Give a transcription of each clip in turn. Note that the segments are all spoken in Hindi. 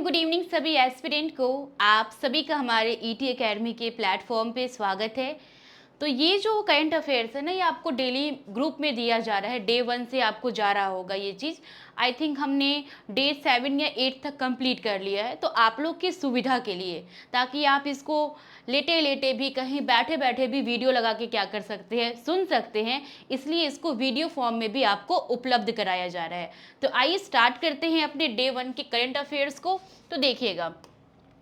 एंड गुड इवनिंग सभी एस्पिरेंट को। आप सभी का हमारे ईटी एकेडमी के प्लेटफॉर्म पे स्वागत है। तो ये जो करंट अफेयर्स है ना, ये आपको डेली ग्रुप में दिया जा रहा है। डे 1 से आपको जा रहा होगा ये चीज़। आई थिंक हमने डे 7 या 8 तक कंप्लीट कर लिया है। तो आप लोग की सुविधा के लिए, ताकि आप इसको लेटे लेटे भी, कहीं बैठे बैठे भी वीडियो लगा के क्या कर सकते हैं, सुन सकते हैं। इसलिए इसको वीडियो फॉर्म में भी आपको उपलब्ध कराया जा रहा है। तो आइए स्टार्ट करते हैं अपने डे 1 के करंट अफेयर्स को। तो देखिएगा,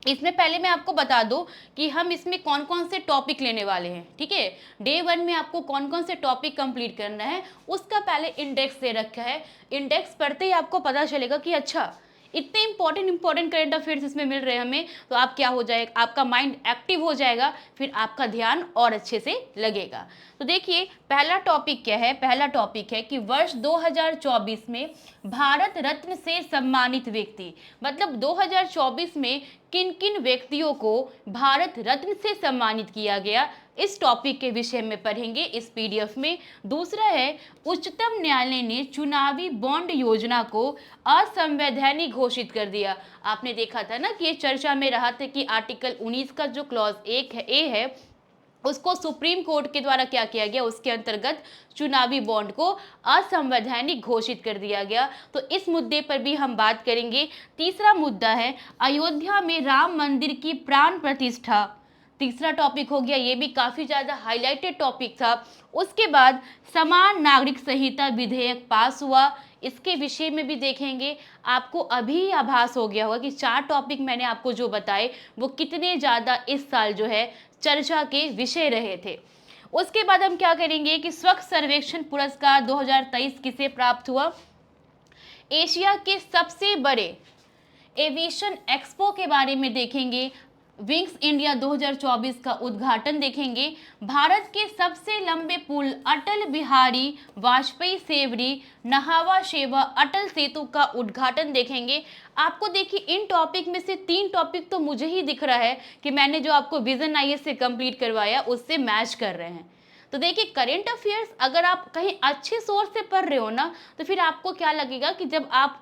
इसमें पहले मैं आपको बता दूं कि हम इसमें कौन कौन से टॉपिक लेने वाले हैं। ठीक है, डे 1 में आपको कौन कौन से टॉपिक कंप्लीट करना है उसका पहले इंडेक्स दे रखा है। इंडेक्स पढ़ते ही आपको पता चलेगा कि अच्छा, इतने इंपॉर्टेंट करंट अफेयर्स इसमें मिल रहे हैं हमें। तो आप क्या हो जाएगा, आपका माइंड एक्टिव हो जाएगा, फिर आपका ध्यान और अच्छे से लगेगा। तो देखिए, पहला टॉपिक क्या है। पहला टॉपिक है कि वर्ष 2024 में भारत रत्न से सम्मानित व्यक्ति, मतलब 2024 में किन किन व्यक्तियों को भारत रत्न से सम्मानित किया गया, इस टॉपिक के विषय में पढ़ेंगे इस पीडीएफ में। दूसरा है, उच्चतम न्यायालय ने चुनावी बॉन्ड योजना को असंवैधानिक घोषित कर दिया। आपने देखा था ना कि ये चर्चा में रहा था कि आर्टिकल 19 का जो क्लॉज ए है उसको सुप्रीम कोर्ट के द्वारा क्या किया गया, उसके अंतर्गत चुनावी बॉन्ड को असंवैधानिक घोषित कर दिया गया। तो इस मुद्दे पर भी हम बात करेंगे। तीसरा मुद्दा है, अयोध्या में राम मंदिर की प्राण प्रतिष्ठा। तीसरा टॉपिक हो गया, ये भी काफ़ी ज़्यादा हाईलाइटेड टॉपिक था। उसके बाद समान नागरिक संहिता विधेयक पास हुआ, इसके विषय में भी देखेंगे। आपको अभी आभास हो गया होगा कि 4 टॉपिक मैंने आपको जो बताए वो कितने ज़्यादा इस साल जो है चर्चा के विषय रहे थे। उसके बाद हम क्या करेंगे कि स्वच्छ सर्वेक्षण पुरस्कार 2023 किसे प्राप्त हुआ। एशिया के सबसे बड़े एविएशन एक्सपो के बारे में देखेंगे। विंग्स इंडिया 2024 का उद्घाटन देखेंगे। भारत के सबसे लंबे पुल अटल बिहारी वाजपेयी सेवरी नहावा शेवा अटल सेतु का उद्घाटन देखेंगे। आपको देखिए, इन टॉपिक में से 3 टॉपिक तो मुझे ही दिख रहा है कि मैंने जो आपको विजन आईएएस से कंप्लीट करवाया उससे मैच कर रहे हैं। तो देखिए, करंट अफेयर्स अगर आप कहीं अच्छे सोर्स से पढ़ रहे हो ना, तो फिर आपको क्या लगेगा कि जब आप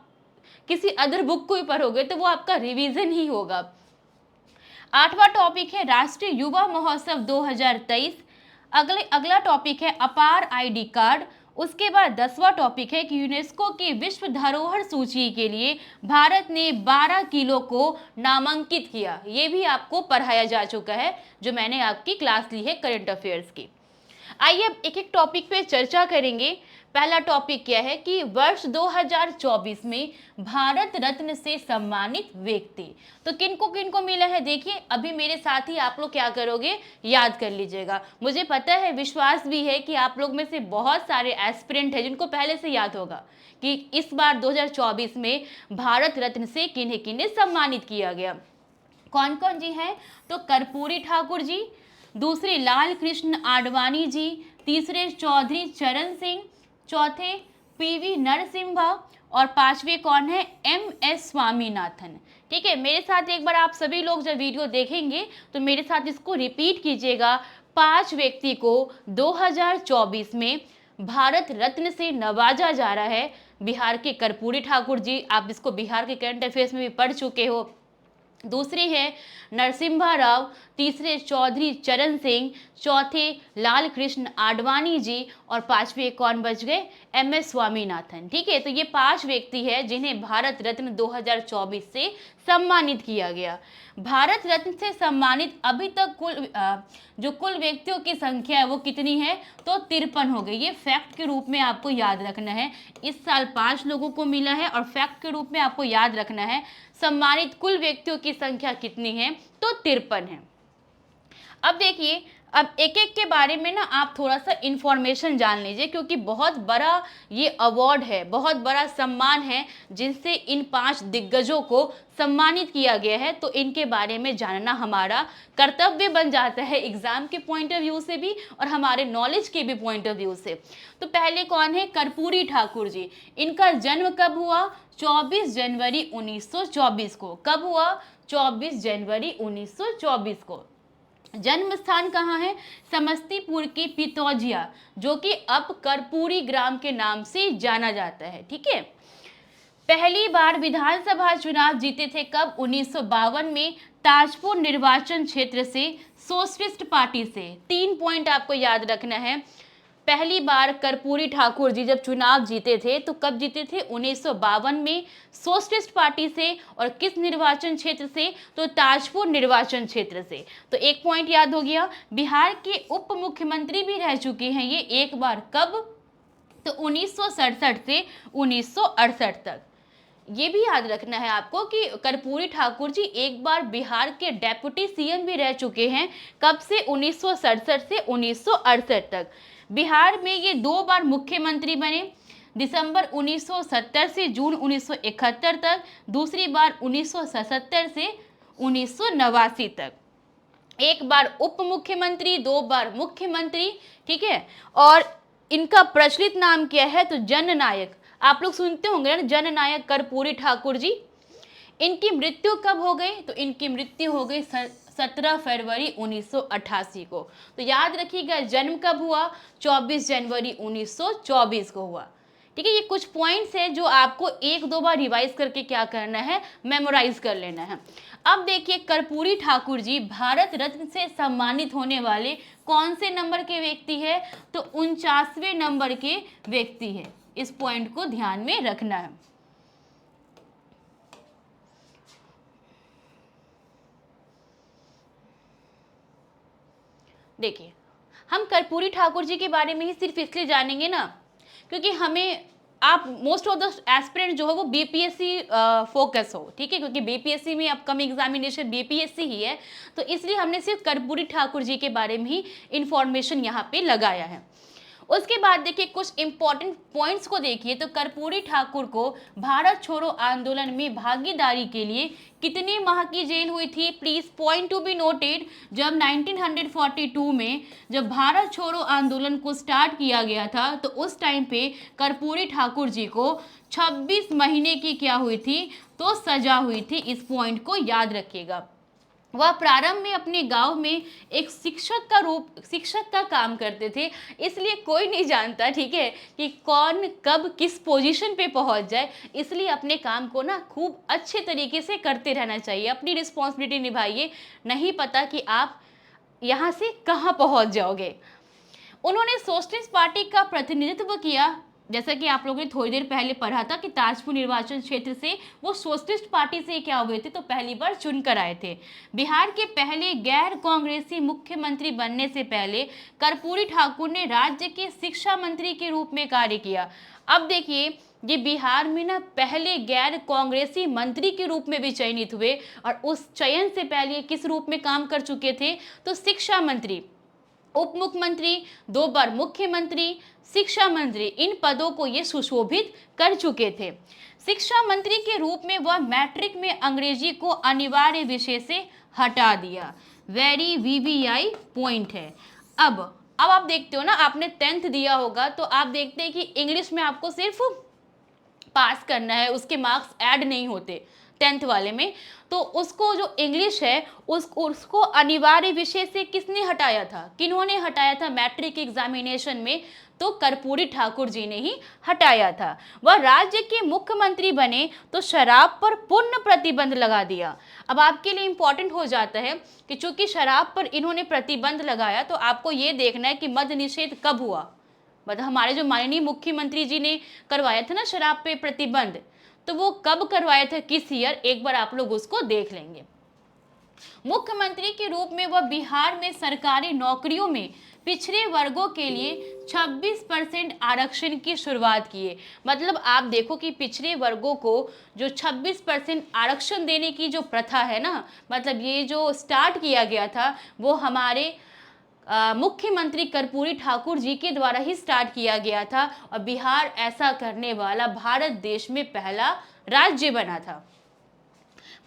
किसी अदर बुक को ही पढ़ोगे तो वो आपका रिवीजन ही होगा। 8वां टॉपिक है राष्ट्रीय युवा महोत्सव 2023। अगला टॉपिक है अपार आईडी कार्ड। उसके बाद 10वां टॉपिक है कि यूनेस्को की विश्व धरोहर सूची के लिए भारत ने 12 किलो को नामांकित किया। ये भी आपको पढ़ाया जा चुका है, जो मैंने आपकी क्लास ली है करंट अफेयर्स की। आइए अब एक एक टॉपिक पे चर्चा करेंगे। पहला टॉपिक क्या है कि वर्ष 2024 में भारत रत्न से सम्मानित व्यक्ति, तो किनको मिला है। देखिए, अभी मेरे साथ ही आप लोग क्या करोगे, याद कर लीजिएगा। मुझे पता है, विश्वास भी है कि आप लोग में से बहुत सारे एस्पिरेंट हैं जिनको पहले से याद होगा कि इस बार 2024 में भारत रत्न से किन्हें किन्हें सम्मानित किया गया। कौन कौन जी हैं, तो कर्पूरी ठाकुर जी, दूसरे लाल कृष्ण आडवाणी जी, तीसरे चौधरी चरण सिंह, चौथे पीवी नरसिम्हा और 5वें कौन है, एमएस स्वामीनाथन। ठीक है, मेरे साथ एक बार आप सभी लोग जब वीडियो देखेंगे तो मेरे साथ इसको रिपीट कीजिएगा। 5 व्यक्ति को 2024 में भारत रत्न से नवाजा जा रहा है। बिहार के कर्पूरी ठाकुर जी, आप इसको बिहार के करंट अफेयर्स में भी पढ़ चुके हो। दूसरे हैं नरसिम्हा राव, तीसरे चौधरी चरण सिंह, चौथे लाल कृष्ण आडवाणी जी और 5वें कौन बच गए, एमएस स्वामीनाथन। ठीक है, तो ये 5 व्यक्ति हैं जिन्हें भारत रत्न 2024 से सम्मानित किया गया। भारत रत्न से सम्मानित अभी तक जो कुल व्यक्तियों की संख्या है वो कितनी है, तो 53 हो गई। ये फैक्ट के रूप में आपको याद रखना है। इस साल 5 लोगों को मिला है और फैक्ट के रूप में आपको याद रखना है सम्मानित कुल व्यक्तियों की संख्या कितनी है, तो 53 है। अब देखिए, अब एक एक के बारे में ना आप थोड़ा सा इंफॉर्मेशन जान लीजिए, क्योंकि बहुत बड़ा ये अवार्ड है, बहुत बड़ा सम्मान है जिनसे इन 5 दिग्गजों को सम्मानित किया गया है। तो इनके बारे में जानना हमारा कर्तव्य बन जाता है, एग्जाम के पॉइंट ऑफ व्यू से भी और हमारे नॉलेज के भी पॉइंट ऑफ व्यू से। तो पहले कौन है, कर्पूरी ठाकुर जी। इनका जन्म कब हुआ, 24 जनवरी 1924 को। कब हुआ, 24 जनवरी 1924 को। जन्म स्थान कहाँ है, समस्तीपुर के पितौजिया, जो कि अब कर्पूरी ग्राम के नाम से जाना जाता है। ठीक है, पहली बार विधानसभा चुनाव जीते थे कब? 1952 में ताजपुर निर्वाचन क्षेत्र से सोशलिस्ट पार्टी से। 3 पॉइंट आपको याद रखना है। पहली बार कर्पूरी ठाकुर जी जब चुनाव जीते थे तो कब जीते थे? 1952 में सोशलिस्ट पार्टी से। और किस निर्वाचन क्षेत्र से? तो ताजपुर निर्वाचन क्षेत्र से। तो 1 पॉइंट याद हो गया। बिहार के उप मुख्यमंत्री भी रह चुके हैं ये एक बार, कब? तो 1967 से 1968 तक। ये भी याद रखना है आपको कि कर्पूरी ठाकुर जी एक बार बिहार के डेप्यूटी सीएम भी रह चुके हैं, कब से? 1967 से 1968 तक। बिहार में ये 2 बार मुख्यमंत्री बने, दिसंबर 1970 से जून 1971 तक, दूसरी बार 1977 से 1989 तक। एक बार उप मुख्यमंत्री, 2 बार मुख्यमंत्री, ठीक है। और इनका प्रचलित नाम क्या है? तो जननायक। आप लोग सुनते होंगे ना, जननायक कर्पूरी ठाकुर जी। इनकी मृत्यु कब हो गई? तो इनकी मृत्यु हो गई 17 फरवरी 1988 को। तो याद रखिएगा जन्म कब हुआ? 24 जनवरी 1924 को हुआ। ठीक है, ये कुछ पॉइंट्स हैं जो आपको 1-2 बार रिवाइज करके क्या करना है? मेमोराइज कर लेना है। अब देखिए, कर्पूरी ठाकुर जी भारत रत्न से सम्मानित होने वाले कौन से नंबर के व्यक्ति है? तो 49वें नंबर के व्यक्ति है। इस पॉइंट को ध्यान में रखना है। देखिए, हम कर्पूरी ठाकुर जी के बारे में ही सिर्फ इसलिए जानेंगे ना क्योंकि हमें, आप मोस्ट ऑफ द एस्पिरेंट जो है वो बीपीएससी फोकस हो, ठीक है, क्योंकि बीपीएससी में अपकमिंग एग्जामिनेशन बीपीएससी ही है, तो इसलिए हमने सिर्फ कर्पूरी ठाकुर जी के बारे में ही इंफॉर्मेशन यहाँ पे लगाया है। उसके बाद देखिए कुछ इंपॉर्टेंट पॉइंट्स को देखिए। तो कर्पूरी ठाकुर को भारत छोड़ो आंदोलन में भागीदारी के लिए कितने माह की जेल हुई थी? Please point to be noted. जब 1942 में जब भारत छोड़ो आंदोलन को स्टार्ट किया गया था तो उस टाइम पे कर्पूरी ठाकुर जी को 26 महीने की क्या हुई थी? तो सजा हुई थी। इस पॉइंट को याद रखिएगा। वह प्रारंभ में अपने गांव में एक शिक्षक का काम करते थे, इसलिए कोई नहीं जानता, ठीक है, कि कौन कब किस पोजीशन पे पहुंच जाए। इसलिए अपने काम को ना खूब अच्छे तरीके से करते रहना चाहिए, अपनी रिस्पॉन्सिबिलिटी निभाइए, नहीं पता कि आप यहाँ से कहाँ पहुंच जाओगे। उन्होंने सोशलिस्ट पार्टी का प्रतिनिधित्व किया, जैसा कि आप लोगों ने थोड़ी देर पहले पढ़ा था कि ताजपुर निर्वाचन क्षेत्र से वो सोशलिस्ट पार्टी से क्या हुए थे? तो पहली बार चुनकर आए थे। बिहार के पहले गैर कांग्रेसी मुख्यमंत्री बनने से पहले कर्पूरी ठाकुर ने राज्य के शिक्षा मंत्री के रूप में कार्य किया। अब देखिए, ये बिहार में ना पहले गैर कांग्रेसी मंत्री के रूप में भी चयनित हुए और उस चयन से पहले किस रूप में काम कर चुके थे? तो शिक्षा मंत्री, उप मुख्यमंत्री, 2 बार मुख्यमंत्री, शिक्षा मंत्री, इन पदों को ये सुशोभित कर चुके थे। शिक्षा मंत्री के रूप में वह मैट्रिक में अंग्रेजी को अनिवार्य विषय से हटा दिया। वेरी वीवीआई पॉइंट है। अब आप देखते हो ना, आपने 10th दिया होगा तो आप देखते हैं कि इंग्लिश में आपको सिर्फ पास करना है, उसके मार्क्स ऐड नहीं होते 10th वाले में। तो उसको जो इंग्लिश है उसको अनिवार्य विषय से किसने हटाया था? किन्होंने हटाया था मैट्रिक एग्जामिनेशन में? तो कर्पूरी ठाकुर जी ने ही हटाया था। वह राज्य के मुख्यमंत्री बने तो शराब पर पूर्ण प्रतिबंध लगा दिया। अब आपके लिए इंपॉर्टेंट हो जाता है कि चूंकि शराब पर इन्होंने प्रतिबंध लगाया तो आपको ये देखना है कि मद्य निषेध कब हुआ। मतलब हमारे जो माननीय मुख्यमंत्री जी ने करवाया था ना शराब पे प्रतिबंध, तो वो कब करवाया था, किस ईयर? एक बार आप लोग उसको देख लेंगे। मुख्यमंत्री के रूप में वह बिहार में सरकारी नौकरियों में पिछड़े वर्गों के लिए 26% आरक्षण की शुरुआत किए। मतलब आप देखो कि पिछड़े वर्गों को जो 26% आरक्षण देने की जो प्रथा है ना, मतलब ये जो स्टार्ट किया गया था वो हमारे मुख्यमंत्री कर्पूरी ठाकुर जी के द्वारा ही स्टार्ट किया गया था और बिहार ऐसा करने वाला भारत देश में पहला राज्य बना था।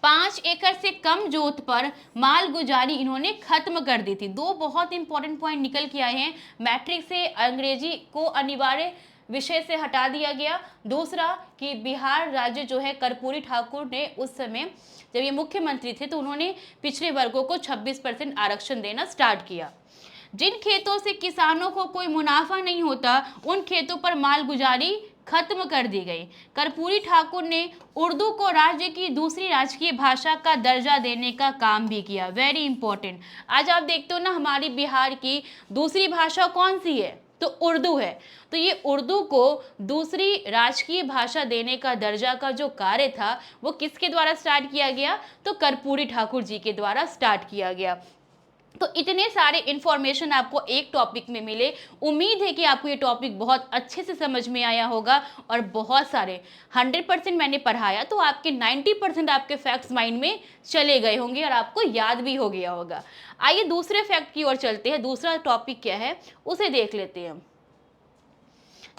5 एकड़ से कम जोत पर माल गुजारी इन्होंने खत्म कर दी थी। 2 बहुत इंपॉर्टेंट पॉइंट निकल के आए हैं। मैट्रिक से अंग्रेजी को अनिवार्य विषय से हटा दिया गया। दूसरा कि बिहार राज्य जो है कर्पूरी ठाकुर ने उस समय जब ये मुख्यमंत्री थे तो उन्होंने पिछड़े वर्गों को 26% आरक्षण देना स्टार्ट किया। जिन खेतों से किसानों को कोई मुनाफा नहीं होता उन खेतों पर माल गुजारी खत्म कर दी गई। कर्पूरी ठाकुर ने उर्दू को राज्य की दूसरी राजकीय भाषा का दर्जा देने का काम भी किया। Very important. आज आप देखते हो ना, हमारी बिहार की दूसरी भाषा कौन सी है? तो उर्दू है। तो ये उर्दू को दूसरी राजकीय भाषा देने का दर्जा का जो कार्य था वो किसके द्वारा स्टार्ट किया गया? तो कर्पूरी ठाकुर जी के द्वारा स्टार्ट किया गया। तो इतने सारे इंफॉर्मेशन आपको एक टॉपिक में मिले। उम्मीद है कि आपको ये टॉपिक बहुत अच्छे से समझ में आया होगा और बहुत सारे 100% मैंने पढ़ाया तो आपके 90% आपके फैक्ट्स माइंड में चले गए होंगे और आपको याद भी हो गया होगा। आइए दूसरे फैक्ट की ओर चलते हैं। दूसरा टॉपिक क्या है उसे देख लेते हैं।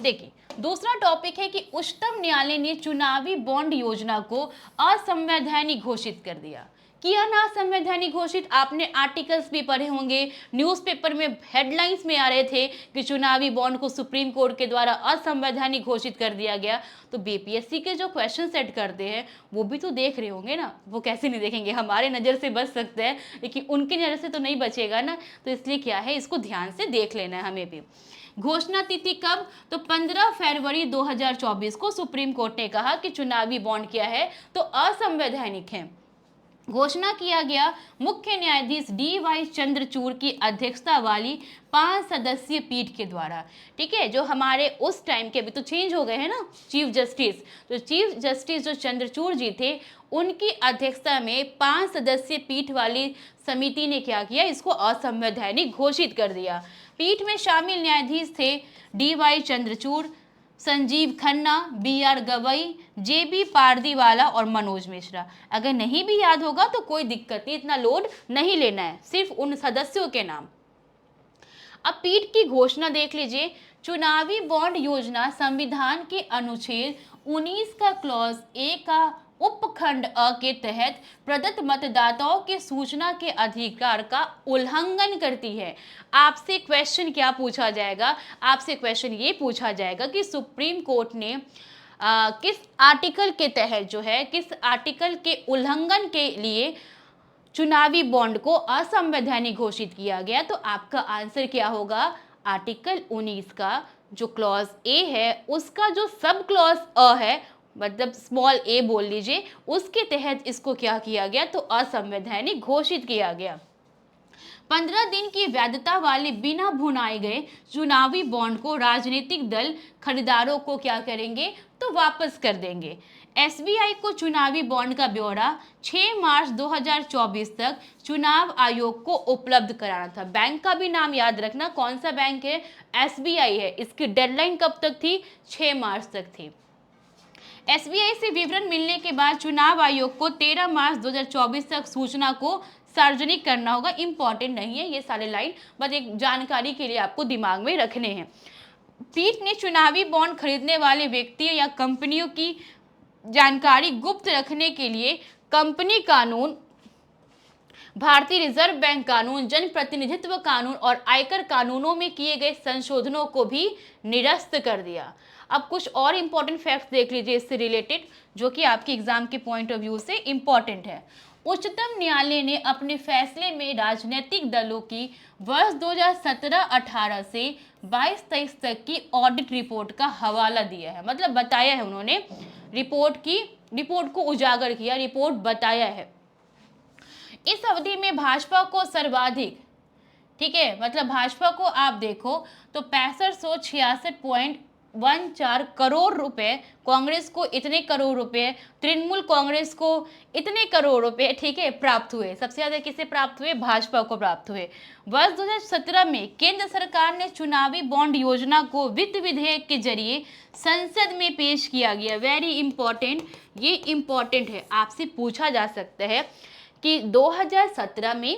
देखिए, दूसरा टॉपिक है कि उच्चतम न्यायालय ने चुनावी बॉन्ड योजना को असंवैधानिक घोषित कर दिया। किया ना असंवैधानिक घोषित? आपने आर्टिकल्स भी पढ़े होंगे, न्यूज़पेपर में हेडलाइंस में आ रहे थे कि चुनावी बॉन्ड को सुप्रीम कोर्ट के द्वारा असंवैधानिक घोषित कर दिया गया। तो बीपीएससी के जो क्वेश्चन सेट करते हैं वो भी तो देख रहे होंगे ना, वो कैसे नहीं देखेंगे? हमारे नज़र से बच सकते हैं लेकिन उनकी नज़र से तो नहीं बचेगा ना। तो इसलिए क्या है, इसको ध्यान से देख लेना है हमें भी। घोषणा तिथि कब? तो 15 फरवरी 2024 को सुप्रीम कोर्ट ने कहा कि चुनावी बॉन्ड क्या है? तो असंवैधानिक है। घोषणा किया गया मुख्य न्यायाधीश डी.वाई. चंद्रचूड़ की अध्यक्षता वाली 5 सदस्यीय पीठ के द्वारा। ठीक है, जो हमारे उस टाइम के, अभी तो चेंज हो गए हैं ना चीफ जस्टिस, तो चीफ जस्टिस जो चंद्रचूड़ जी थे उनकी अध्यक्षता में 5 सदस्यीय पीठ वाली समिति ने क्या किया? इसको असंवैधानिक घोषित कर दिया। पीठ में शामिल न्यायाधीश थे डी.वाई. चंद्रचूड़, संजीव खन्ना, बी.आर. गवई, जे.बी. पारदीवाला और मनोज मिश्रा। अगर नहीं भी याद होगा तो कोई दिक्कत नहीं, इतना लोड नहीं लेना है, सिर्फ उन सदस्यों के नाम। अब पीठ की घोषणा देख लीजिए। चुनावी बॉन्ड योजना संविधान के अनुच्छेद 19 का क्लॉज ए का उपखंड अ के तहत प्रदत्त मतदाताओं के सूचना के अधिकार का उल्लंघन करती है। आपसे क्वेश्चन क्या पूछा जाएगा? आपसे क्वेश्चन ये पूछा जाएगा कि सुप्रीम कोर्ट ने किस आर्टिकल के तहत जो है, किस आर्टिकल के उल्लंघन के लिए चुनावी बॉन्ड को असंवैधानिक घोषित किया गया? तो आपका आंसर क्या होगा? आर्टिकल 19 का जो क्लॉज ए है उसका जो सब क्लॉज अ है, मतलब स्मॉल ए बोल लीजिए, उसके तहत इसको क्या किया गया? तो असंवैधानिक घोषित किया गया। 15 दिन की वैधता वाले बिना भुनाए गए चुनावी बॉन्ड को राजनीतिक दल खरीदारों को क्या करेंगे? तो वापस कर देंगे। एसबीआई को चुनावी बॉन्ड का ब्यौरा 6 मार्च 2024 तक चुनाव आयोग को उपलब्ध कराना था। बैंक का भी नाम याद रखना, कौन सा बैंक है? एसबीआई है। इसकी डेडलाइन कब तक थी? 6 मार्च तक थी। एसबीआई से विवरण मिलने के बाद चुनाव आयोग को 13 मार्च 2024 तक सूचना को सार्वजनिक करना होगा। इंपॉर्टेंट नहीं है ये सारे लाइन, बस एक जानकारी के लिए आपको दिमाग में रखने हैं। पीठ ने चुनावी बॉन्ड खरीदने वाले व्यक्तियों या कंपनियों की जानकारी गुप्त रखने के लिए कंपनी कानून, भारतीय रिजर्व बैंक कानून, जन प्रतिनिधित्व कानून और आयकर कानूनों में किए गए संशोधनों को भी निरस्त कर दिया। अब कुछ और इंपॉर्टेंट फैक्ट्स देख लीजिए इससे रिलेटेड, जो कि आपके एग्जाम के पॉइंट ऑफ व्यू से इंपॉर्टेंट है। उच्चतम न्यायालय ने अपने फैसले में राजनीतिक दलों की वर्ष 2017-18 से 22-23 तक की ऑडिट रिपोर्ट का हवाला दिया है। मतलब बताया है उन्होंने, रिपोर्ट को उजागर किया, रिपोर्ट बताया है। इस अवधि में भाजपा को सर्वाधिक, ठीक है, मतलब भाजपा को आप देखो तो 6566.14 करोड़ रुपए, कांग्रेस को इतने करोड़ रुपए, तृणमूल कांग्रेस को इतने करोड़ रुपए, ठीक है, प्राप्त हुए। सबसे ज्यादा किसे प्राप्त हुए? भाजपा को प्राप्त हुए। वर्ष 2017 में केंद्र सरकार ने चुनावी बॉन्ड योजना को वित्त विधेयक के जरिए संसद में पेश किया गया। वेरी इंपॉर्टेंट, ये इंपॉर्टेंट है, आपसे पूछा जा सकता है कि 2017 में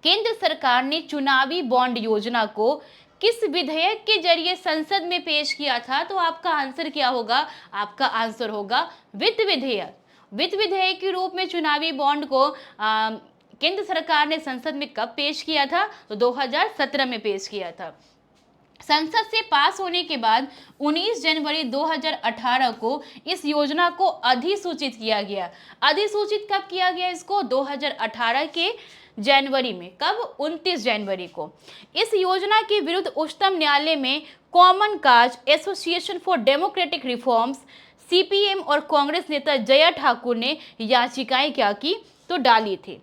केंद्र सरकार ने चुनावी बॉन्ड योजना को किस विधेयक के जरिए संसद में पेश किया था? तो आपका आंसर क्या होगा? आपका आंसर होगा वित्त विधेयक। वित्त विधेयक के रूप में चुनावी बॉन्ड को केंद्र सरकार ने संसद में कब पेश किया था? तो 2017 में पेश किया था। संसद से पास होने के बाद 19 जनवरी 2018 को इस योजना को अधिसूचित किया गया। अधिसूचित कब किया गया इसको? 2018 के जनवरी में। कब? 29 जनवरी को। इस योजना के विरुद्ध उच्चतम न्यायालय में common cause association for democratic reforms CPM और कांग्रेस नेता जया ठाकुर ने याचिकाएं क्या की? तो डाली थी।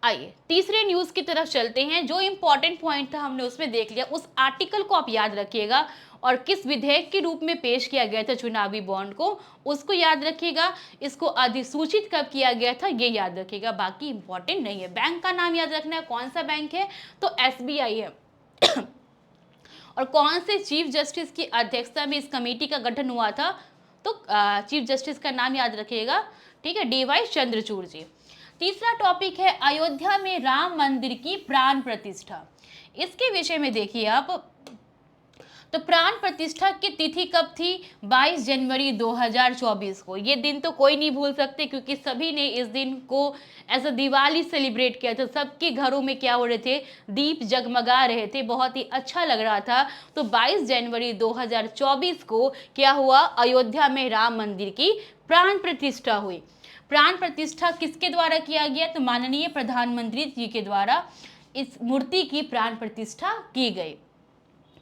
आइए तीसरे न्यूज की तरफ चलते हैं। जो इंपॉर्टेंट पॉइंट था हमने उसमें देख लिया, उस आर्टिकल को आप याद रखिएगा और किस विधेयक के रूप में पेश किया गया था चुनावी बॉन्ड को, उसको याद रखिएगा। इसको अधिसूचित कब किया गया था ये याद रखिएगा, बाकी इंपॉर्टेंट नहीं है। बैंक का नाम याद रखना है, कौन सा बैंक है? तो एसबीआई है। और कौन से चीफ जस्टिस की अध्यक्षता में इस कमेटी का गठन हुआ था? तो चीफ जस्टिस का नाम याद रखिएगा, ठीक है, डीवाई चंद्रचूड़ जी। तीसरा टॉपिक है अयोध्या में राम मंदिर की प्राण प्रतिष्ठा। इसके विषय में देखिए आप, तो प्राण प्रतिष्ठा की तिथि कब थी? 22 जनवरी 2024 को। ये दिन तो कोई नहीं भूल सकते क्योंकि सभी ने इस दिन को एज अ दिवाली सेलिब्रेट किया था। सबके घरों में क्या हो रहे थे? दीप जगमगा रहे थे, बहुत ही अच्छा लग रहा था। तो 22 जनवरी 2024 को क्या हुआ? अयोध्या में राम मंदिर की प्राण प्रतिष्ठा हुई। प्राण प्रतिष्ठा किसके द्वारा किया गया? तो माननीय प्रधानमंत्री जी के द्वारा इस मूर्ति की प्राण प्रतिष्ठा की गई।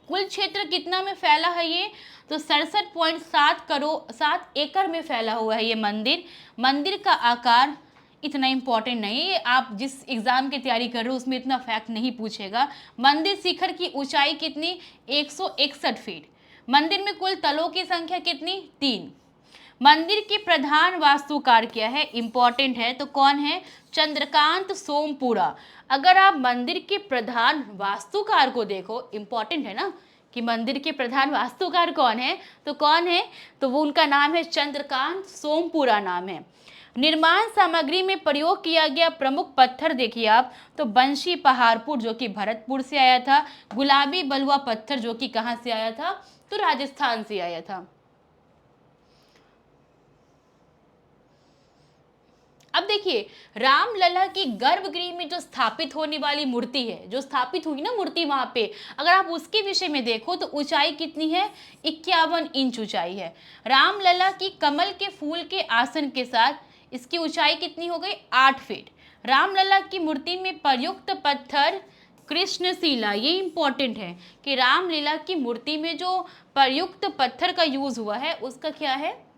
कुल क्षेत्र कितना में फैला है ये? तो 67.7 एकड़ में फैला हुआ है ये मंदिर। मंदिर का आकार इतना इंपॉर्टेंट नहीं है, आप जिस एग्जाम की तैयारी कर रहे हो उसमें इतना फैक्ट नहीं पूछेगा। मंदिर शिखर की ऊंचाई कितनी? 161 फीट। मंदिर में कुल तलों की संख्या कितनी? 3। मंदिर के प्रधान वास्तुकार क्या है? इंपॉर्टेंट है, तो कौन है? चंद्रकांत सोमपुरा। अगर आप मंदिर के प्रधान वास्तुकार को देखो, इंपॉर्टेंट है ना कि मंदिर के प्रधान वास्तुकार कौन है, तो कौन है? तो वो उनका नाम है चंद्रकांत सोमपुरा नाम है। निर्माण सामग्री में प्रयोग किया गया प्रमुख पत्थर देखिए आप, तो बंशी पहाड़पुर जो कि भरतपुर से आया था, गुलाबी बलुआ पत्थर जो कि कहाँ से आया था? तो राजस्थान से आया था। अब देखिए रामलला की गर्भगृह में जो स्थापित होने वाली मूर्ति है, जो स्थापित हुई ना मूर्ति वहां पे, अगर आप उसके विषय में देखो तो ऊंचाई कितनी है? 51 इंच ऊंचाई है। रामलला की कमल के फूल के आसन के साथ इसकी ऊंचाई कितनी हो गई? 8 फीट। रामलला की मूर्ति में प्रयुक्त पत्थर कृष्णशिला। ये इंपॉर्टेंट है कि रामलीला की मूर्ति में जो प्रयुक्त पत्थर का यूज हुआ है उसका क्या है?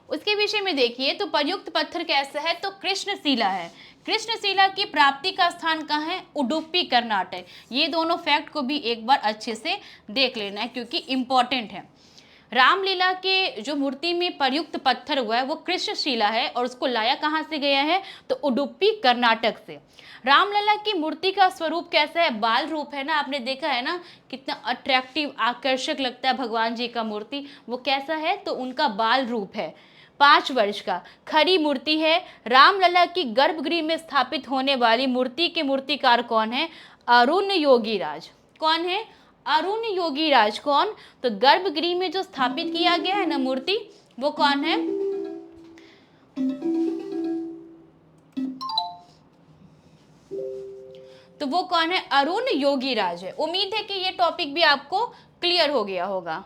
उसके विषय में देखिए तो प्रयुक्त पत्थर कैसा है? तो कृष्णशिला है। कृष्णशिला की प्राप्ति का स्थान कहाँ है? उडुपी कर्नाटक। ये दोनों फैक्ट को भी एक बार अच्छे से देख लेना है क्योंकि इंपॉर्टेंट है। रामलीला के जो मूर्ति में प्रयुक्त पत्थर हुआ है वो कृष्णशिला है और उसको लाया कहाँ से गया है? तो उडुपी कर्नाटक से। रामलला की मूर्ति का स्वरूप कैसा है? बाल रूप है ना, आपने देखा है ना कितना अट्रैक्टिव आकर्षक लगता है भगवान जी का मूर्ति, वो कैसा है? तो उनका बाल रूप है। 5 वर्ष का खरी मूर्ति है। रामलला की गर्भगृह में स्थापित होने वाली मूर्ति के मूर्तिकार कौन है? अरुण योगीराज। कौन है? अरुण योगीराज। कौन? तो गर्भगृह में जो स्थापित किया गया है ना मूर्ति, वो कौन है? तो वो कौन है? अरुण योगीराज है। उम्मीद है कि ये टॉपिक भी आपको क्लियर हो गया होगा।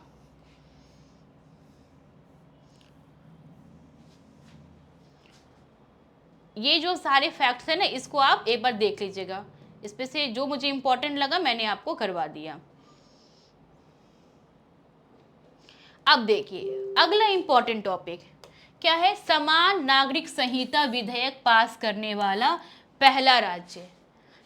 ये जो सारे फैक्ट्स हैं ना, इसको आप एक बार देख लीजिएगा। इसमें से जो मुझे इंपॉर्टेंट लगा मैंने आपको करवा दिया। अब देखिए अगला इंपॉर्टेंट टॉपिक क्या है? समान नागरिक संहिता विधेयक पास करने वाला पहला राज्य।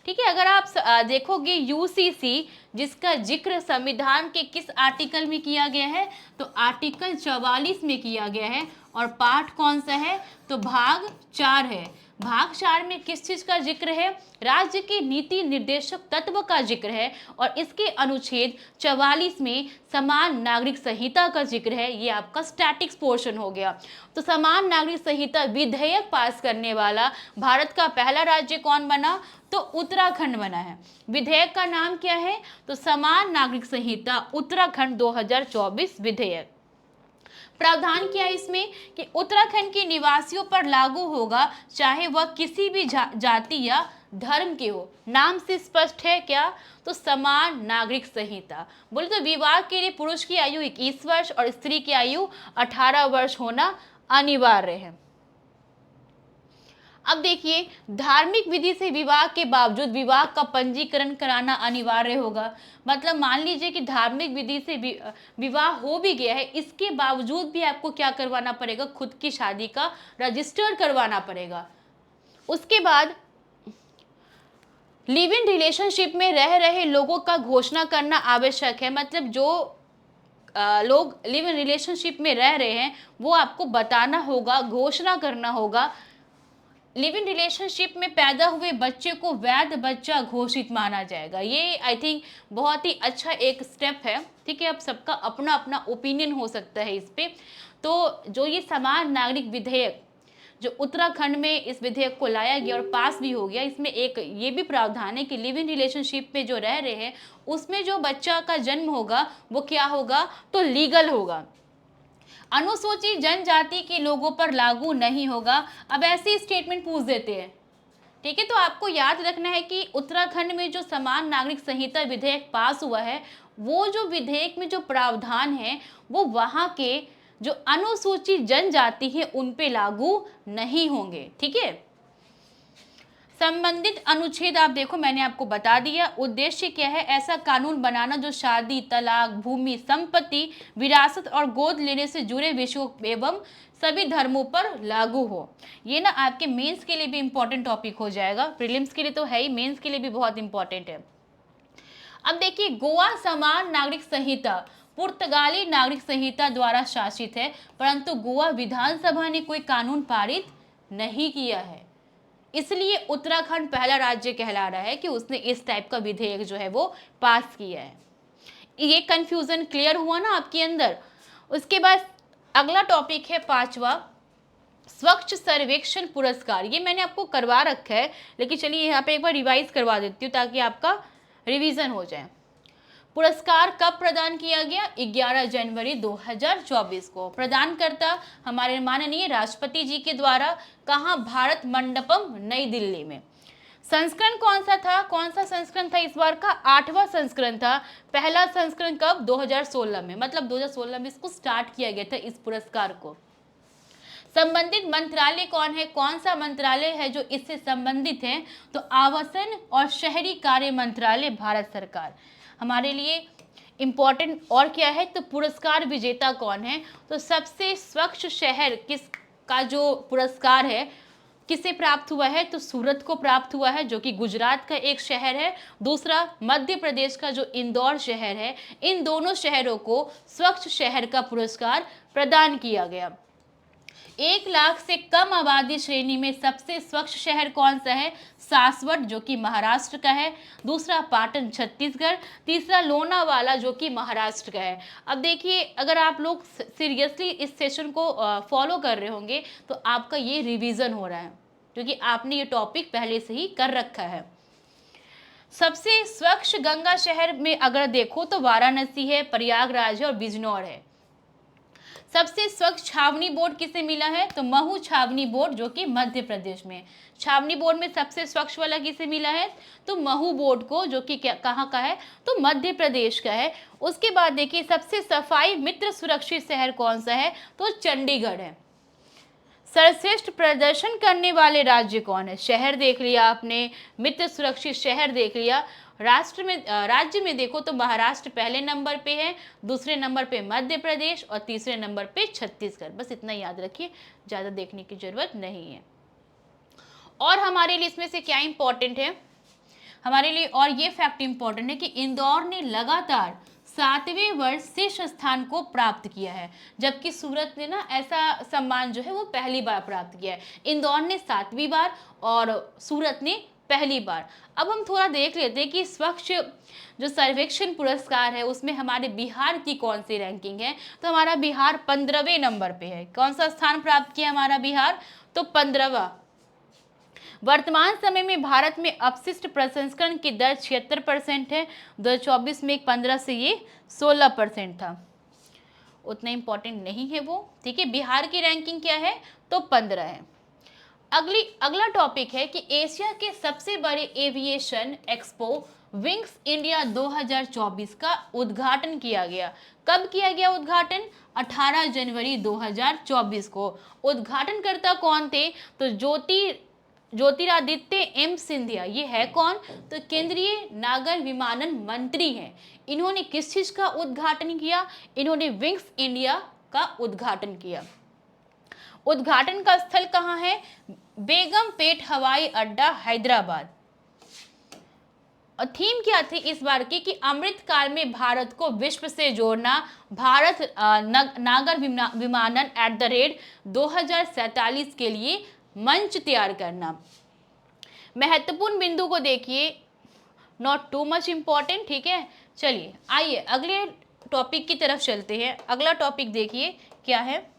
ठीक है, अगर आप देखोगे यूसीसी जिसका जिक्र संविधान के किस आर्टिकल में किया गया है? तो आर्टिकल 44 में किया गया है। और पार्ट कौन सा है? तो भाग 4 है। भाग 4 में किस चीज का जिक्र है? राज्य के नीति निर्देशक तत्व का जिक्र है और इसके अनुच्छेद 44 में समान नागरिक संहिता का जिक्र है। ये आपका स्टैटिक्स पोर्शन हो गया। तो समान नागरिक संहिता विधेयक पास करने वाला भारत का पहला राज्य कौन बना? तो उत्तराखंड बना है। विधेयक का नाम क्या है? तो समान नागरिक संहिता उत्तराखंड 2024 विधेयक। प्रावधान क्या है इसमें कि उत्तराखंड के निवासियों पर लागू होगा चाहे वह किसी भी जाति या धर्म के हो। नाम से स्पष्ट है क्या, तो समान नागरिक संहिता। बोले तो विवाह के लिए पुरुष की आयु 21 वर्ष और स्त्री की आयु 18 वर्ष होना अनिवार्य है। अब देखिए, धार्मिक विधि से विवाह के बावजूद विवाह का पंजीकरण कराना अनिवार्य होगा। मतलब मान लीजिए कि धार्मिक विधि से विवाह हो भी गया है, इसके बावजूद भी आपको क्या करवाना पड़ेगा, खुद की शादी का रजिस्टर करवाना पड़ेगा। उसके बाद लिव इन रिलेशनशिप में रह रहे लोगों का घोषणा करना आवश्यक है। मतलब जो लोग लिव इन रिलेशनशिप में रह रहे हैं वो आपको बताना होगा, घोषणा करना होगा। लिव इन रिलेशनशिप में पैदा हुए बच्चे को वैध बच्चा घोषित माना जाएगा। ये आई थिंक बहुत ही अच्छा एक स्टेप है, ठीक है। अब सबका अपना अपना ओपिनियन हो सकता है इस पे। तो जो ये समान नागरिक विधेयक जो उत्तराखंड में इस विधेयक को लाया गया और पास भी हो गया, इसमें एक ये भी प्रावधान है कि लिव इन रिलेशनशिप में जो रह रहे हैं उसमें जो बच्चा का जन्म होगा वो क्या होगा, तो लीगल होगा, अनुसूचित जनजाति के लोगों पर लागू नहीं होगा। अब ऐसी स्टेटमेंट पूछ देते हैं, ठीक है। तो आपको याद रखना है कि उत्तराखंड में जो समान नागरिक संहिता विधेयक पास हुआ है, वो जो विधेयक में जो प्रावधान है वो वहाँ के जो अनुसूचित जनजाति है उन पे लागू नहीं होंगे, ठीक है। संबंधित अनुच्छेद आप देखो, मैंने आपको बता दिया। उद्देश्य क्या है, ऐसा कानून बनाना जो शादी, तलाक, भूमि, संपत्ति, विरासत और गोद लेने से जुड़े विषयों एवं सभी धर्मों पर लागू हो। ये ना आपके मेंस के लिए भी इंपॉर्टेंट टॉपिक हो जाएगा, प्रीलिम्स के लिए तो है ही, मेंस के लिए भी बहुत इंपॉर्टेंट है। अब देखिए, गोवा समान नागरिक संहिता पुर्तगाली नागरिक संहिता द्वारा शासित है, परंतु गोवा विधानसभा ने कोई कानून पारित नहीं किया है, इसलिए उत्तराखंड पहला राज्य कहला रहा है कि उसने इस टाइप का विधेयक जो है वो पास किया है। ये कंफ्यूजन क्लियर हुआ ना आपके अंदर। उसके बाद अगला टॉपिक है 5वां, स्वच्छ सर्वेक्षण पुरस्कार। ये मैंने आपको करवा रखा है, लेकिन चलिए यहाँ पे एक बार रिवाइज करवा देती हूँ ताकि आपका रिवीजन हो जाए। पुरस्कार कब प्रदान किया गया, 11 जनवरी 2024 को। प्रदानकर्ता हमारे माननीय राष्ट्रपति जी के द्वारा। कहाँ, भारत मंडपम, नई दिल्ली में। संस्करण कौन सा था, कौन सा संस्करण था इस बार का, 8वां संस्करण था। पहला संस्करण कब, 2016 में, मतलब 2016 में इसको स्टार्ट किया गया था इस पुरस्कार को। संबंधित मंत्रालय कौन है, कौन सा मंत्रालय है जो इससे संबंधित है, तो आवासन और शहरी कार्य मंत्रालय, भारत सरकार। हमारे लिए इम्पोर्टेंट और क्या है, तो पुरस्कार विजेता कौन है, तो सबसे स्वच्छ शहर किसका जो पुरस्कार है किसे प्राप्त हुआ है, तो सूरत को प्राप्त हुआ है, जो कि गुजरात का एक शहर है। दूसरा मध्य प्रदेश का जो इंदौर शहर है। इन दोनों शहरों को स्वच्छ शहर का पुरस्कार प्रदान किया गया। 1 लाख से कम आबादी श्रेणी में सबसे स्वच्छ शहर कौन सा है, सासवट, जो कि महाराष्ट्र का है। दूसरा पाटन, छत्तीसगढ़। तीसरा लोनावाला, जो कि महाराष्ट्र का है। अब देखिए, अगर आप लोग सीरियसली इस सेशन को फॉलो कर रहे होंगे तो आपका ये रिवीजन हो रहा है, क्योंकि आपने ये टॉपिक पहले से ही कर रखा है। सबसे स्वच्छ गंगा शहर में अगर देखो तो वाराणसी है, प्रयागराज है और बिजनौर है। सबसे स्वच्छ छावनी बोर्ड किसे मिला है, तो महू छावनी बोर्ड, जो कि मध्य प्रदेश में। छावनी बोर्ड में सबसे स्वच्छ वाला किसे मिला है, तो महू बोर्ड को, जो कि कहाँ का है, तो मध्य प्रदेश का है। उसके बाद देखिए, सबसे सफाई मित्र सुरक्षित शहर कौन सा है, तो चंडीगढ़ है। सर्वश्रेष्ठ प्रदर्शन करने वाले राज्य कौन है, शहर देख लिया आपने, मित्र सुरक्षित शहर देख लिया। राज्य में देखो तो महाराष्ट्र पहले नंबर पे है, दूसरे नंबर पे मध्य प्रदेश और तीसरे नंबर पे छत्तीसगढ़। बस इतना याद रखिए, ज़्यादा देखने की जरूरत नहीं है। और हमारे लिए इसमें से क्या इंपॉर्टेंट है, हमारे लिए और ये फैक्ट इंपॉर्टेंट है कि इंदौर ने लगातार 7वें वर्ष शीर्ष स्थान को प्राप्त किया है, जबकि सूरत ने ना ऐसा सम्मान जो है वो पहली बार प्राप्त किया है। इंदौर ने 7वीं बार और सूरत ने पहली बार। अब हम थोड़ा देख लेते हैं कि स्वच्छ जो सर्वेक्षण पुरस्कार है उसमें हमारे बिहार की कौन सी रैंकिंग है, तो हमारा बिहार 15वें नंबर पे है। कौन सा स्थान प्राप्त किया हमारा बिहार, तो 15वां। वर्तमान समय में भारत में अपशिष्ट प्रसंस्करण की दर 76% है। 2024 में 15 से ये 16% था, उतना इंपॉर्टेंट नहीं है वो, ठीक है। बिहार की रैंकिंग क्या है, तो 15 है। अगला टॉपिक है कि एशिया के सबसे बड़े एविएशन एक्सपो विंग्स इंडिया 2024 का उद्घाटन किया गया। कब किया गया उद्घाटन? 18 जनवरी 2024 को। उद्घाटनकर्ता कौन थे? तो ज्योतिरादित्य एम सिंधिया। ये है कौन? तो केंद्रीय नागर विमानन मंत्री हैं। इन्होंने किस चीज का उद्घाटन किया? इन्होंने विंग्स इंडिया का उद्घाटन किया। उद्घाटन का स्थल कहाँ है? बेगमपेट हवाई अड्डा, हैदराबाद। और थीम क्या थी इस बार की? कि अमृतकाल में भारत को विश्व से जोड़ना, भारत नागर विमानन @2047 के लिए मंच तैयार करना। महत्वपूर्ण बिंदु को देखिए, नॉट टू मच इम्पॉर्टेंट, ठीक है। चलिए आइए अगले टॉपिक की तरफ चलते हैं। अगला टॉपिक देखिए क्या है।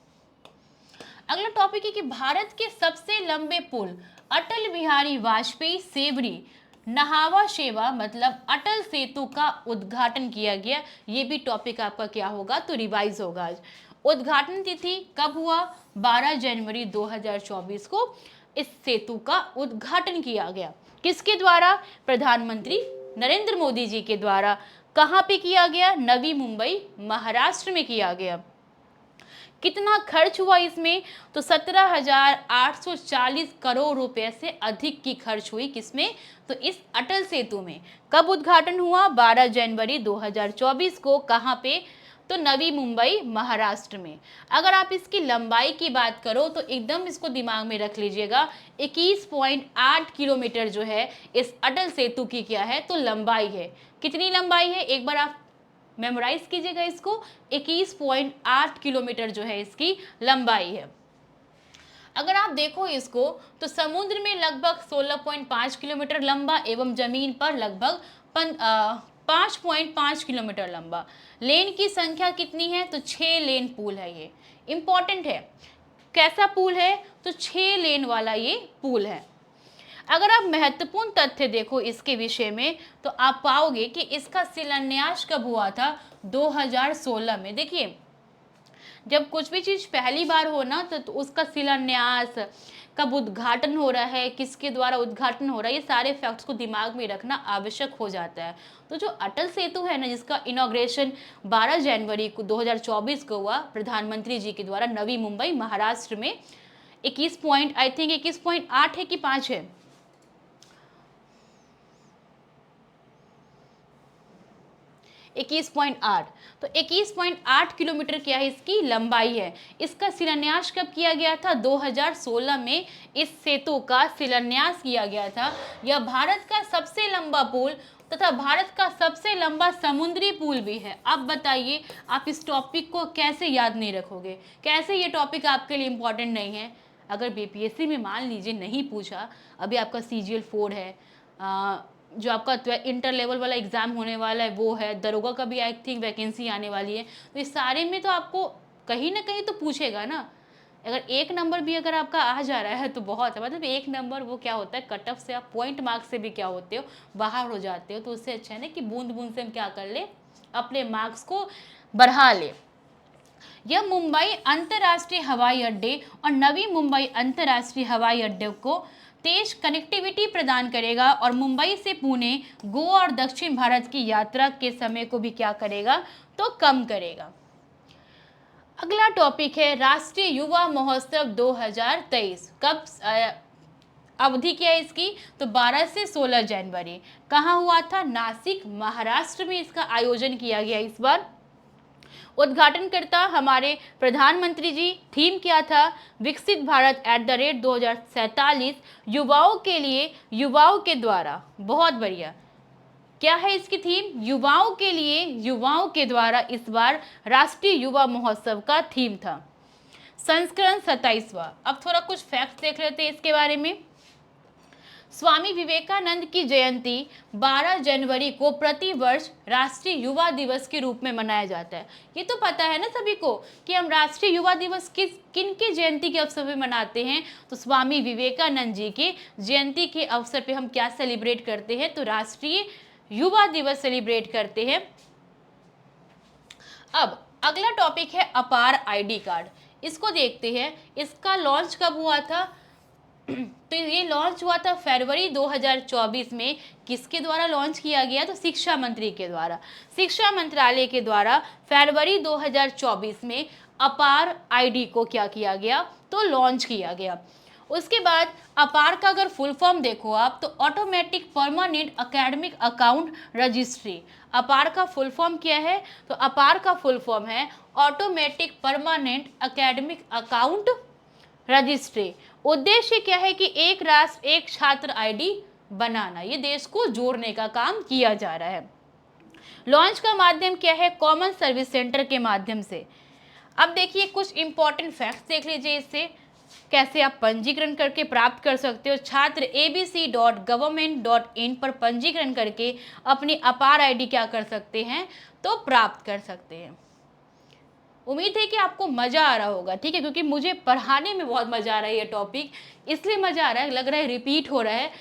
अगला टॉपिक है कि भारत के सबसे लंबे पुल अटल बिहारी वाजपेयी सेवरी नहावा शेवा मतलब अटल सेतु का उद्घाटन किया गया। ये भी टॉपिक आपका क्या होगा? तो रिवाइज होगा आज। उद्घाटन तिथि कब हुआ? 12 जनवरी 2024 को इस सेतु का उद्घाटन किया गया। किसके द्वारा? प्रधानमंत्री नरेंद्र मोदी जी के द्वारा। कहाँ पे किया गया? नवी मुंबई, महाराष्ट्र में किया गया। कितना खर्च हुआ इसमें? तो 17,840 करोड़ रुपए से अधिक की खर्च हुई। किसमें? तो इस अटल सेतु में। कब उद्घाटन हुआ? 12 जनवरी 2024 को। कहाँ पे? तो नवी मुंबई, महाराष्ट्र में। अगर आप इसकी लंबाई की बात करो तो एकदम इसको दिमाग में रख लीजिएगा, 21.8 किलोमीटर जो है इस अटल सेतु की क्या है? तो लंबाई है। कितनी लंबाई है? एक बार आप मेमोराइज कीजिएगा इसको, 21.8 किलोमीटर जो है इसकी लंबाई है। अगर आप देखो इसको तो समुद्र में लगभग 16.5 किलोमीटर लंबा एवं जमीन पर लगभग 5.5 किलोमीटर लंबा। लेन की संख्या कितनी है? तो 6 लेन पुल है। ये इंपॉर्टेंट है। कैसा पुल है? तो 6 लेन वाला ये पुल है। अगर आप महत्वपूर्ण तथ्य देखो इसके विषय में तो आप पाओगे कि इसका शिलान्यास कब हुआ था? 2016 में। देखिए, जब कुछ भी चीज पहली बार हो ना तो उसका शिलान्यास, कब उद्घाटन हो रहा है, किसके द्वारा उद्घाटन हो रहा है, ये सारे फैक्ट्स को दिमाग में रखना आवश्यक हो जाता है। तो जो अटल सेतु है ना, जिसका इनॉग्रेशन 12 जनवरी को 2024 को हुआ प्रधानमंत्री जी के द्वारा नवी मुंबई, महाराष्ट्र में, 21.8 है कि 5 है? 21.8। तो 21.8 किलोमीटर क्या है? इसकी लंबाई है। इसका शिलान्यास कब किया गया था? 2016 में इस सेतु का शिलान्यास किया गया था। यह भारत का सबसे लंबा पुल तथा भारत का सबसे लंबा समुद्री पुल भी है। अब बताइए आप इस टॉपिक को कैसे याद नहीं रखोगे? कैसे ये टॉपिक आपके लिए इम्पोर्टेंट नहीं है? अगर बीपीएससी में मान लीजिए नहीं पूछा, अभी आपका CGL 4 है, जो आपका इंटर लेवल वाला एग्ज़ाम होने वाला है वो है, दरोगा का भी आई थिंक वैकेंसी आने वाली है, तो इस सारे में तो आपको कहीं ना कहीं तो पूछेगा ना। अगर एक नंबर भी अगर आपका आ जा रहा है तो बहुत है। मतलब एक नंबर वो क्या होता है, कट ऑफ से आप पॉइंट मार्क्स से भी क्या होते हो, बाहर हो जाते हो। तो उससे अच्छा है ना कि बूंद बूंद से हम क्या कर ले, अपने मार्क्स को बढ़ा ले। यह मुंबई अंतर्राष्ट्रीय हवाई अड्डे और नवी मुंबई अंतर्राष्ट्रीय हवाई अड्डे को तेज कनेक्टिविटी प्रदान करेगा और मुंबई से पुणे, गोवा और दक्षिण भारत की यात्रा के समय को भी क्या करेगा? तो कम करेगा। अगला टॉपिक है राष्ट्रीय युवा महोत्सव 2023। कब अवधि क्या है इसकी? तो 12 से 16 जनवरी। कहाँ हुआ था? नासिक, महाराष्ट्र में इसका आयोजन किया गया इस बार। उद्घाटनकर्ता हमारे प्रधानमंत्री जी। थीम क्या था? विकसित भारत @2047 युवाओं के लिए, युवाओं के द्वारा। बहुत बढ़िया। क्या है इसकी थीम? युवाओं के लिए, युवाओं के द्वारा। इस बार राष्ट्रीय युवा महोत्सव का थीम था। संस्करण 27वां। अब थोड़ा कुछ फैक्ट्स देख लेते हैं इसके बारे में। स्वामी विवेकानंद की जयंती 12 जनवरी को प्रतिवर्ष राष्ट्रीय युवा दिवस के रूप में मनाया जाता है। ये तो पता है ना सभी को कि हम राष्ट्रीय युवा दिवस किन की जयंती के अवसर पे मनाते हैं? तो स्वामी विवेकानंद जी के जयंती के अवसर पे हम क्या सेलिब्रेट करते हैं? तो राष्ट्रीय युवा दिवस सेलिब्रेट करते हैं। अब अगला टॉपिक है अपार ID कार्ड। इसको देखते हैं। इसका लॉन्च कब हुआ था? तो ये लॉन्च हुआ था फरवरी 2024 में। किसके द्वारा लॉन्च किया गया? तो शिक्षा मंत्री के द्वारा, शिक्षा मंत्रालय के द्वारा फरवरी 2024 में अपार आईडी को क्या किया गया? तो लॉन्च किया गया। उसके बाद अपार का अगर फुल फॉर्म देखो आप, तो automatic permanent academic account registry. अपार का फुल फॉर्म क्या है? तो अपार का फुल फॉर्म है automatic permanent academic account registry. उद्देश्य क्या है कि एक राष्ट्र एक छात्र आईडी बनाना, ये देश को जोड़ने का काम किया जा रहा है। लॉन्च का माध्यम क्या है? कॉमन सर्विस सेंटर के माध्यम से। अब देखिए कुछ इंपॉर्टेंट फैक्ट्स देख लीजिए इससे, कैसे आप पंजीकरण करके प्राप्त कर सकते हो। छात्र abc.government.in पर पंजीकरण करके अपनी अपार आईडी क्या कर सकते हैं? तो प्राप्त कर सकते हैं। उम्मीद है कि आपको मज़ा आ रहा होगा, ठीक है, क्योंकि मुझे पढ़ाने में बहुत मज़ा आ रहा है। ये टॉपिक इसलिए मज़ा आ रहा है, लग रहा है रिपीट हो रहा है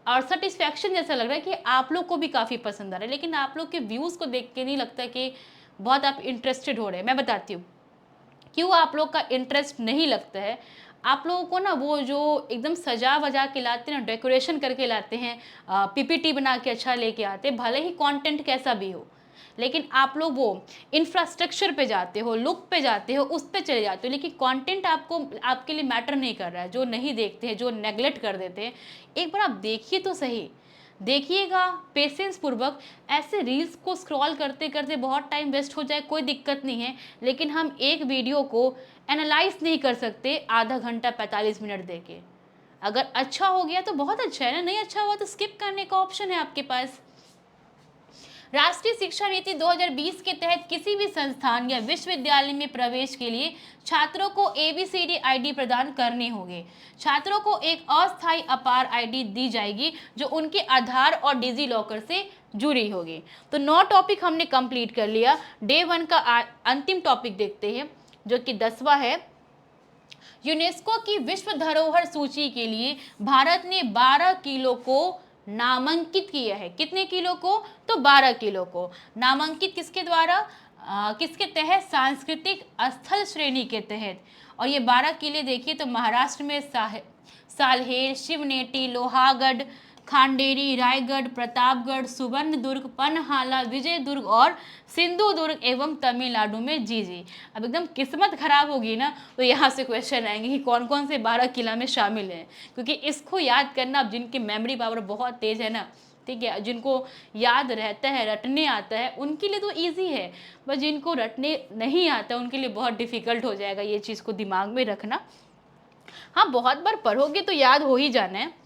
और सेटिस्फैक्शन जैसा लग रहा है कि आप लोग को भी काफ़ी पसंद आ रहा है। लेकिन आप लोग के व्यूज़ को देख के नहीं लगता कि बहुत आप इंटरेस्टेड हो रहे हैं। मैं बताती हूँ क्यों आप लोग का इंटरेस्ट नहीं लगता है। आप लोगों को ना वो जो एकदम सजा वजा के लाते हैं ना, डेकोरेशन करके लाते हैं, पीपीटी बना के अच्छा लेके आते हैं, भले ही कंटेंट कैसा भी हो, लेकिन आप लोग वो इंफ्रास्ट्रक्चर पे जाते हो, लुक पे जाते हो, उस पे चले जाते हो, लेकिन कंटेंट आपको आपके लिए मैटर नहीं कर रहा है। जो नहीं देखते हैं, जो नेगलेक्ट कर देते हैं, एक बार आप देखिए तो सही, देखिएगा पेशेंस पूर्वक। ऐसे रील्स को स्क्रॉल करते करते बहुत टाइम वेस्ट हो जाए कोई दिक्कत नहीं है, लेकिन हम एक वीडियो को एनालाइज नहीं कर सकते आधा घंटा 45 मिनट देके। अगर अच्छा हो गया तो बहुत अच्छा है ना, नहीं अच्छा हुआ तो स्किप करने का ऑप्शन है आपके पास। राष्ट्रीय शिक्षा नीति 2020 के तहत किसी भी संस्थान या विश्वविद्यालय में प्रवेश के लिए छात्रों को ABCD आईडी प्रदान करने होंगे। छात्रों को एक अस्थायी अपार आईडी दी जाएगी जो उनके आधार और डिजी लॉकर से जुड़ी होगी। तो 9 टॉपिक हमने कंप्लीट कर लिया। डे 1 का अंतिम टॉपिक देखते हैं जो कि 10वां है। यूनेस्को की विश्व धरोहर सूची के लिए भारत ने 12 किलो को नामांकित किया है। कितने किलो को? तो 12 किलो को। नामांकित किसके द्वारा? किसके तहत? सांस्कृतिक स्थल श्रेणी के तहत। और ये 12 किले देखिए तो महाराष्ट्र में साल्हेर, शिवनेटी, लोहागढ़, खांडेरी, रायगढ़, प्रतापगढ़, सुवर्णदुर्ग, पनहाला, विजयदुर्ग और सिंधुदुर्ग एवं तमिलनाडु में जी। अब एकदम किस्मत खराब होगी ना तो यहाँ से क्वेश्चन आएंगे कि कौन कौन से 12 किला में शामिल हैं, क्योंकि इसको याद करना, अब जिनकी मेमोरी पावर बहुत तेज है ना, ठीक है, जिनको याद रहता है, रटने आता है, उनके लिए तो ईजी है, बस जिनको रटने नहीं आता उनके लिए बहुत डिफिकल्ट हो जाएगा। ये चीज़ को दिमाग में रखना। हाँ, बहुत बार पढ़ोगे तो याद हो ही जाना है।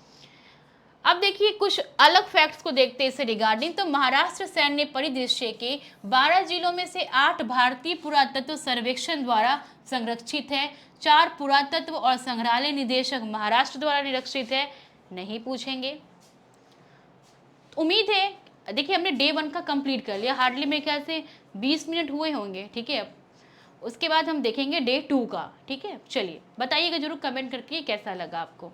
अब देखिए कुछ अलग फैक्ट्स को देखते हैं इससे रिगार्डिंग। तो महाराष्ट्र सैन्य परिदृश्य के 12 जिलों में से 8 भारतीय पुरातत्व सर्वेक्षण द्वारा संरक्षित है। 4 पुरातत्व और संग्रहालय निदेशक महाराष्ट्र द्वारा निरीक्षित है। नहीं पूछेंगे। उम्मीद है, देखिए हमने डे 1 का कंप्लीट कर लिया, हार्डली मेरे ख्याल से 20 मिनट हुए होंगे, ठीक है। उसके बाद हम देखेंगे डे 2 का, ठीक है। चलिए बताइएगा जरूर कमेंट करके कैसा लगा आपको।